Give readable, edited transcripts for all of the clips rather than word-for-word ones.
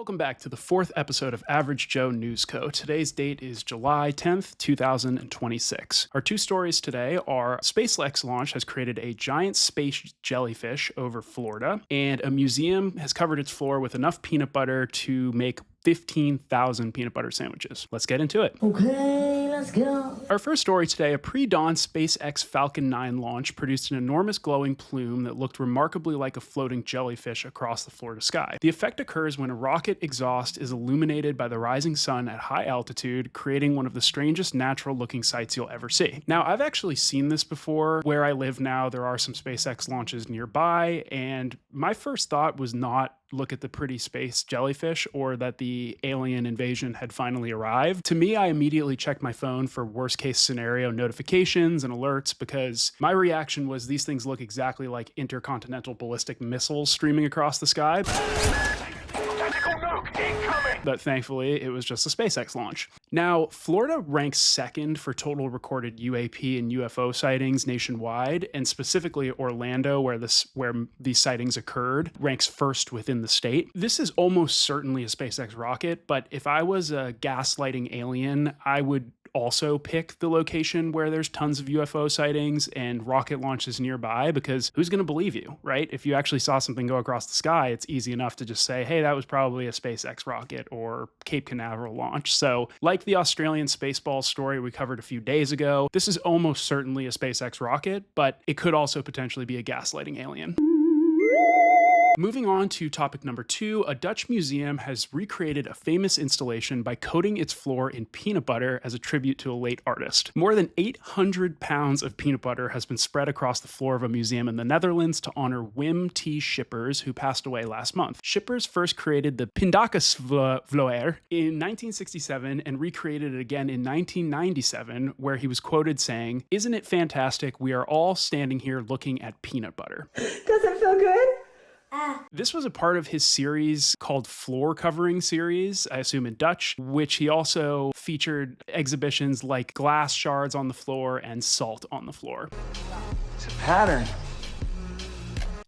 Welcome back to the fourth episode of Average Joe News Co. Today's date is July 10th, 2026. Our two stories today are SpaceX launch has created a giant space jellyfish over Florida, and a museum has covered its floor with enough peanut butter to make 15,000 peanut butter sandwiches. Let's get into it. Okay, let's go. Our first story today, a pre-dawn SpaceX Falcon 9 launch produced an enormous glowing plume that looked remarkably like a floating jellyfish across the Florida sky. The effect occurs when a rocket exhaust is illuminated by the rising sun at high altitude, creating one of the strangest natural-looking sights you'll ever see. Now, I've actually seen this before. Where I live now, there are some SpaceX launches nearby, and my first thought was not look at the pretty space jellyfish or that the alien invasion had finally arrived. To me, I immediately checked my phone for worst case scenario notifications and alerts because my reaction was these things look exactly like intercontinental ballistic missiles streaming across the sky. But thankfully, it was just a SpaceX launch. Now, Florida ranks second for total recorded UAP and UFO sightings nationwide, and specifically Orlando, where these sightings occurred, ranks first within the state. This is almost certainly a SpaceX rocket, but if I was a gaslighting alien, I would also pick the location where there's tons of UFO sightings and rocket launches nearby, because who's going to believe you, right? If you actually saw something go across the sky, it's easy enough to just say, hey, that was probably a SpaceX rocket or Cape Canaveral launch. So like the Australian Spaceball story we covered a few days ago, this is almost certainly a SpaceX rocket, but it could also potentially be a gaslighting alien. Moving on to topic number 2, a Dutch museum has recreated a famous installation by coating its floor in peanut butter as a tribute to a late artist. More than 800 pounds of peanut butter has been spread across the floor of a museum in the Netherlands to honor Wim T. Schippers, who passed away last month. Schippers first created the Pindakaasvloer in 1967 and recreated it again in 1997, where he was quoted saying, "Isn't it fantastic? We are all standing here looking at peanut butter." Does it feel good? This was a part of his series called Floor Covering Series, I assume in Dutch, which he also featured exhibitions like glass shards on the floor and salt on the floor. It's a pattern.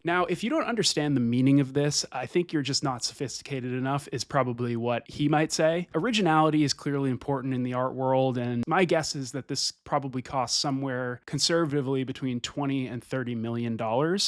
Now, if you don't understand the meaning of this, I think you're just not sophisticated enough, is probably what he might say. Originality is clearly important in the art world, and my guess is that this probably costs somewhere conservatively between $20 and $30 million.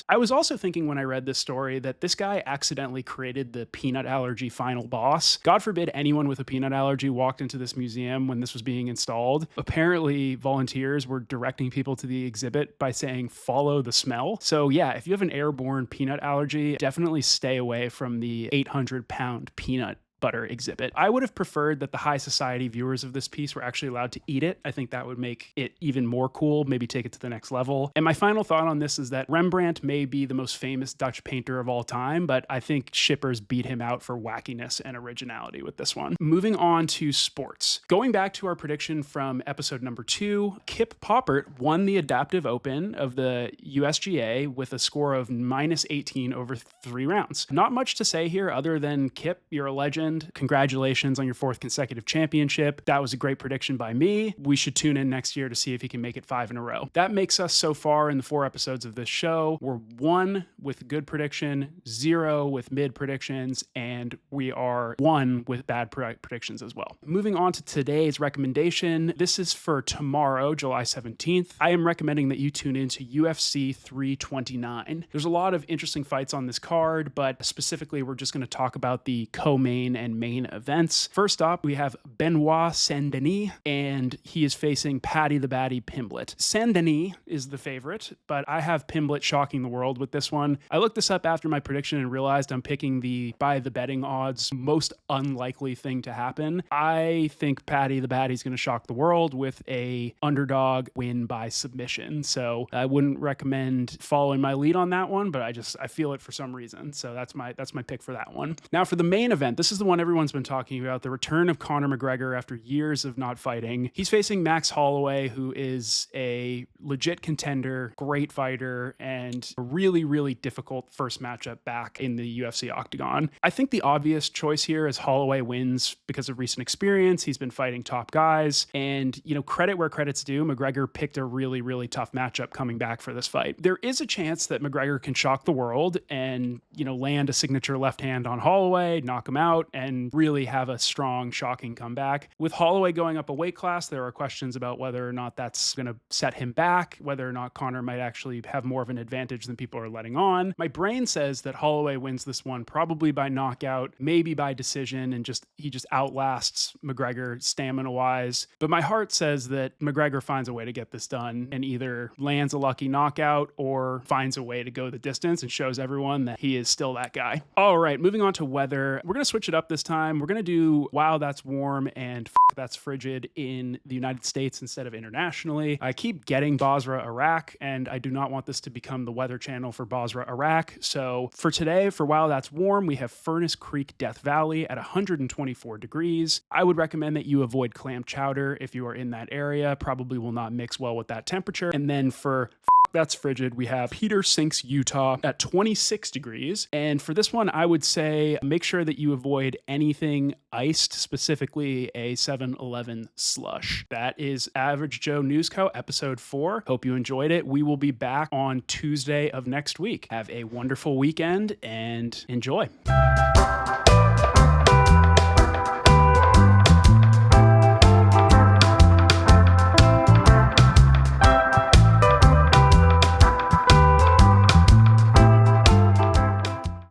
I was also thinking when I read this story that this guy accidentally created the peanut allergy final boss. God forbid anyone with a peanut allergy walked into this museum when this was being installed. Apparently, volunteers were directing people to the exhibit by saying, "Follow the smell." So yeah, if you have an airborne peanut allergy, definitely stay away from the 800-pound peanut butter exhibit. I would have preferred that the high society viewers of this piece were actually allowed to eat it. I think that would make it even more cool, maybe take it to the next level. And my final thought on this is that Rembrandt may be the most famous Dutch painter of all time, but I think Schippers beat him out for wackiness and originality with this one. Moving on to sports. Going back to our prediction from episode number 2, Kip Poppert won the Adaptive Open of the USGA with a score of -18 over 3 rounds. Not much to say here other than, Kip, you're a legend. Congratulations on your 4th consecutive championship. That was a great prediction by me. We should tune in next year to see if he can make it 5 in a row. That makes us so far in the 4 episodes of this show. We're 1 with good prediction, 0 with mid predictions, and we are 1 with bad predictions as well. Moving on to today's recommendation. This is for tomorrow, July 17th. I am recommending that you tune into UFC 329. There's a lot of interesting fights on this card, but specifically we're just going to talk about the co-main and main events. First up, we have Benoit Denis, and he is facing Paddy the Baddy Pimblett. Denis is the favorite, but I have Pimblett shocking the world with this one. I looked this up after my prediction and realized I'm picking by the betting odds, most unlikely thing to happen. I think Paddy the Baddy is going to shock the world with a underdog win by submission. So I wouldn't recommend following my lead on that one, but I feel it for some reason. So that's my pick for that one. Now for the main event, this is the one everyone's been talking about, the return of Conor McGregor after years of not fighting. He's facing Max Holloway, who is a legit contender, great fighter, and a really, really difficult first matchup back in the UFC octagon. I think the obvious choice here is Holloway wins because of recent experience. He's been fighting top guys, and, credit where credit's due, McGregor picked a really, really tough matchup coming back for this fight. There is a chance that McGregor can shock the world and, land a signature left hand on Holloway, knock him out. and really have a strong, shocking comeback. With Holloway going up a weight class, there are questions about whether or not that's going to set him back, whether or not Conor might actually have more of an advantage than people are letting on. My brain says that Holloway wins this one probably by knockout, maybe by decision, and he just outlasts McGregor stamina-wise. But my heart says that McGregor finds a way to get this done and either lands a lucky knockout or finds a way to go the distance and shows everyone that he is still that guy. All right, moving on to weather. We're going to switch it up this time. We're going to do wow, that's warm and that's frigid in the United States instead of internationally. I keep getting Basra, Iraq, and I do not want this to become the weather channel for Basra, Iraq. So for today, for wow, that's warm, we have Furnace Creek, Death Valley at 124 degrees. I would recommend that you avoid clam chowder if you are in that area. Probably will not mix well with that temperature. And then for that's frigid, we have Peter Sinks, Utah at 26 degrees. And for this one, I would say make sure that you avoid anything iced, specifically a 7-Eleven slush. That is Average Joe News Co. episode 4. Hope you enjoyed it. We will be back on Tuesday of next week. Have a wonderful weekend and enjoy.